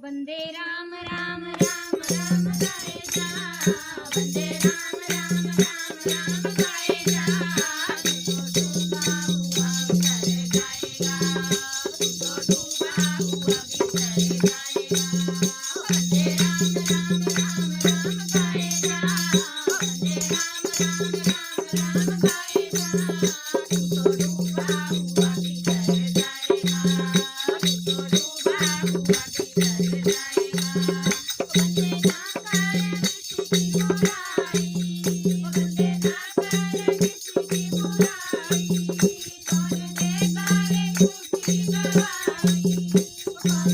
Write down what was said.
वंदे राम राम राम राम गाए जा वंदे राम राम राम राम गाए जा तो डूबा हुआ बिसर जाएगा तो डूबा हुआ बिसर जाएगा वंदे राम राम राम राम गाए जा वंदे राम राम राम राम गाए जा तो डूबा हुआ बिसर जाएगा तो डूबा हुआ बिसर जाएगा वंदे ना कर किसी की बुराई वंदे ना कर किसी की बुराई कौन देगा रे झूठी गवाही कौन